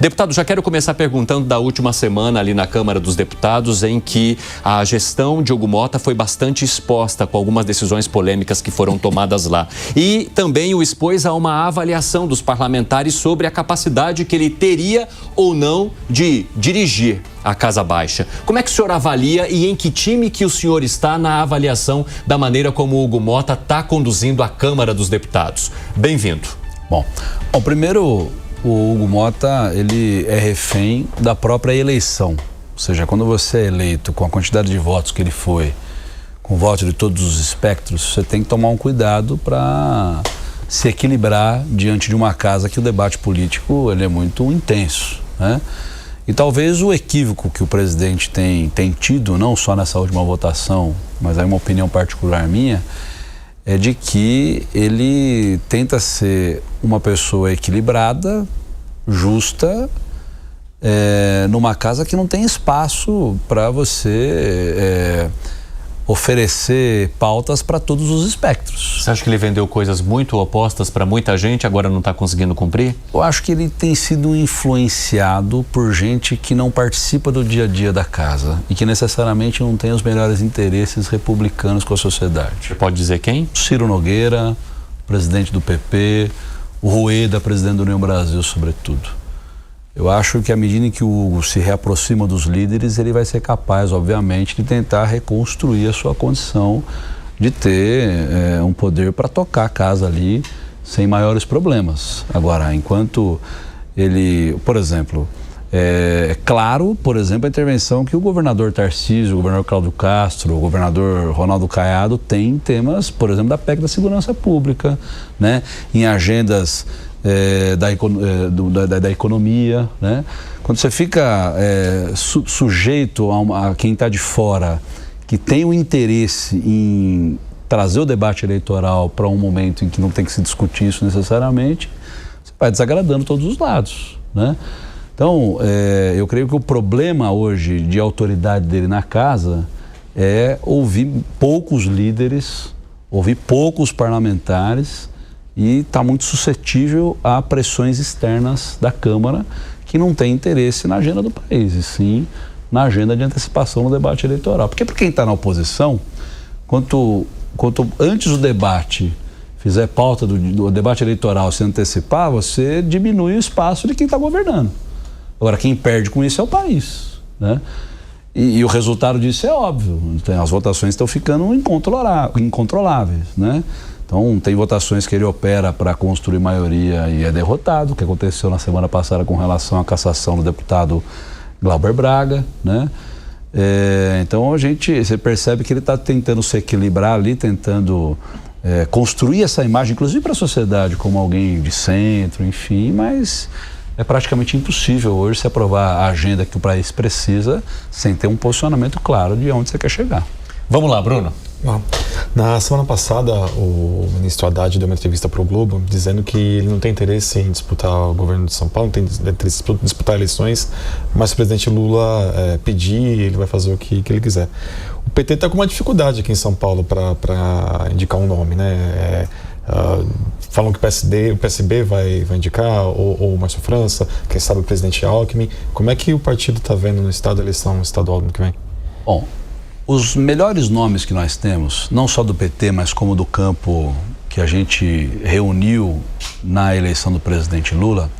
Deputado, já quero começar perguntando da última semana ali na Câmara dos Deputados, em que a gestão de Hugo Motta foi bastante exposta com algumas decisões polêmicas que foram tomadas lá. E também o expôs a uma avaliação dos parlamentares sobre a capacidade que ele teria ou não de dirigir a Casa Baixa. Como é que o senhor avalia e em que time que o senhor está na avaliação da maneira como o Hugo Motta está conduzindo a Câmara dos Deputados? Bem-vindo. Bom, primeiro, o Hugo Motta, ele é refém da própria eleição. Ou seja, quando você é eleito com a quantidade de votos que ele foi, com votos de todos os espectros, você tem que tomar um cuidado para se equilibrar diante de uma casa que o debate político ele é muito intenso, né? E talvez o equívoco que o presidente tem tido, não só nessa última votação, mas é uma opinião particular minha, é de que ele tenta ser uma pessoa equilibrada, justa, numa casa que não tem espaço para você oferecer pautas para todos os espectros. Você acha que ele vendeu coisas muito opostas para muita gente, agora não está conseguindo cumprir? Eu acho que ele tem sido influenciado por gente que não participa do dia a dia da casa e que necessariamente não tem os melhores interesses republicanos com a sociedade. Você pode dizer quem? Ciro Nogueira, presidente do PP, o Rueda, presidente do União Brasil, sobretudo. Eu acho que à medida em que o Hugo se reaproxima dos líderes, ele vai ser capaz, obviamente, de tentar reconstruir a sua condição de ter um poder para tocar a casa ali sem maiores problemas. Agora, enquanto ele, por exemplo, é claro, por exemplo, a intervenção que o governador Tarcísio, o governador Cláudio Castro, o governador Ronaldo Caiado tem temas, por exemplo, da PEC da segurança pública, né? Em agendas da economia, né? Quando você fica sujeito a quem está de fora, que tem o interesse em trazer o debate eleitoral para um momento em que não tem que se discutir isso necessariamente, você vai desagradando todos os lados, né? Então, eu creio que o problema hoje de autoridade dele na casa é ouvir poucos líderes, ouvir poucos parlamentares e está muito suscetível a pressões externas da Câmara que não tem interesse na agenda do país, e sim na agenda de antecipação no debate eleitoral. Porque para quem está na oposição, quanto antes o debate fizer pauta do debate eleitoral se antecipar, você diminui o espaço de quem está governando. Agora, quem perde com isso é o país, né? E o resultado disso é óbvio. As votações estão ficando incontroláveis, né? Então, tem votações que ele opera para construir maioria e é derrotado, o que aconteceu na semana passada com relação à cassação do deputado Glauber Braga, né? Então, você percebe que ele está tentando se equilibrar ali, tentando construir essa imagem, inclusive para a sociedade, como alguém de centro, enfim, mas é praticamente impossível hoje se aprovar a agenda que o país precisa sem ter um posicionamento claro de onde você quer chegar. Vamos lá, Bruno. Na semana passada, o ministro Haddad deu uma entrevista para o Globo dizendo que ele não tem interesse em disputar o governo de São Paulo, não tem interesse em disputar eleições, mas se o presidente Lula pedir, ele vai fazer o que ele quiser. O PT está com uma dificuldade aqui em São Paulo para indicar um nome, né? Falam que o PSB vai indicar, ou o Márcio França, quem sabe o presidente Alckmin. Como é que o partido está vendo no estado da eleição estadual do ano que vem? Bom, os melhores nomes que nós temos, não só do PT, mas como do campo que a gente reuniu na eleição do presidente Lula,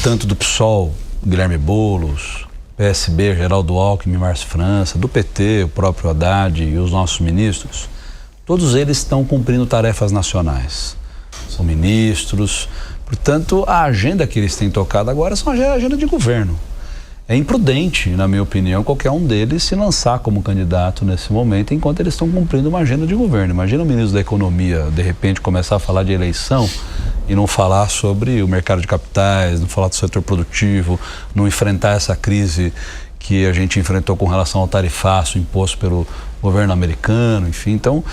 tanto do PSOL, Guilherme Boulos, PSB, Geraldo Alckmin, Márcio França, do PT, o próprio Haddad e os nossos ministros, todos eles estão cumprindo tarefas nacionais. São ministros, portanto, a agenda que eles têm tocado agora são a agenda de governo. É imprudente, na minha opinião, qualquer um deles se lançar como candidato nesse momento, enquanto eles estão cumprindo uma agenda de governo. Imagina o ministro da Economia, de repente, começar a falar de eleição e não falar sobre o mercado de capitais, não falar do setor produtivo, não enfrentar essa crise que a gente enfrentou com relação ao tarifaço imposto pelo governo americano, enfim. Então,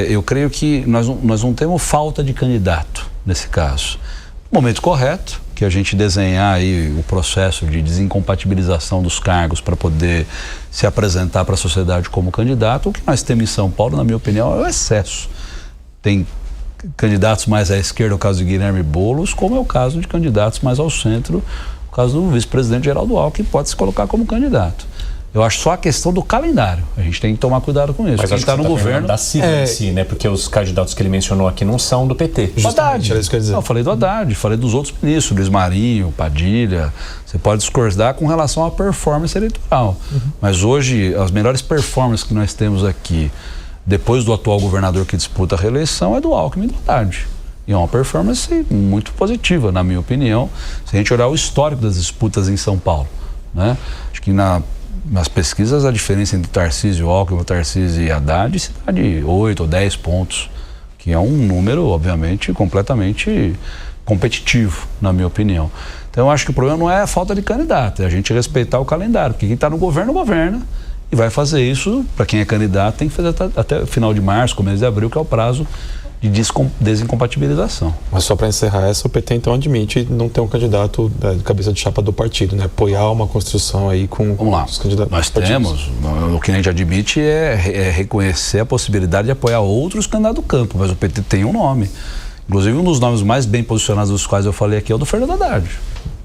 eu creio que nós não temos falta de candidato nesse caso. No momento correto, que a gente desenhar aí o processo de desincompatibilização dos cargos para poder se apresentar para a sociedade como candidato. O que nós temos em São Paulo, na minha opinião, é o excesso. Tem candidatos mais à esquerda, o caso de Guilherme Boulos, como é o caso de candidatos mais ao centro, o caso do vice-presidente Geraldo Alckmin, que pode se colocar como candidato. Eu acho só a questão do calendário. A gente tem que tomar cuidado com isso. Mas quem está no governo da sigla em si, né? Porque os candidatos que ele mencionou aqui não são do PT. O Haddad. Era isso que eu ia dizer. Não, eu falei do Haddad, falei dos outros ministros, Luiz Marinho, Padilha. Você pode discordar com relação à performance eleitoral. Mas hoje, as melhores performances que nós temos aqui, depois do atual governador que disputa a reeleição, é do Alckmin e do Haddad. E é uma performance muito positiva, na minha opinião, se a gente olhar o histórico das disputas em São Paulo, né? Acho que nas pesquisas, a diferença entre Tarcísio Alckmin, Tarcísio e Haddad está de 8 ou 10 pontos, que é um número, obviamente, completamente competitivo, na minha opinião. Então, eu acho que o problema não é a falta de candidato, é a gente respeitar o calendário, porque quem está no governo, governa, e vai fazer isso, para quem é candidato, tem que fazer até final de março, começo de abril, que é o prazo de desincompatibilização. Mas só para encerrar essa, o PT então admite não ter um candidato de cabeça de chapa do partido, né? Apoiar uma construção aí com Vamos lá. os candidatos. Nós temos, o que a gente admite é reconhecer a possibilidade de apoiar outros candidatos do campo, mas o PT tem um nome. Inclusive, um dos nomes mais bem posicionados dos quais eu falei aqui é o do Fernando Haddad.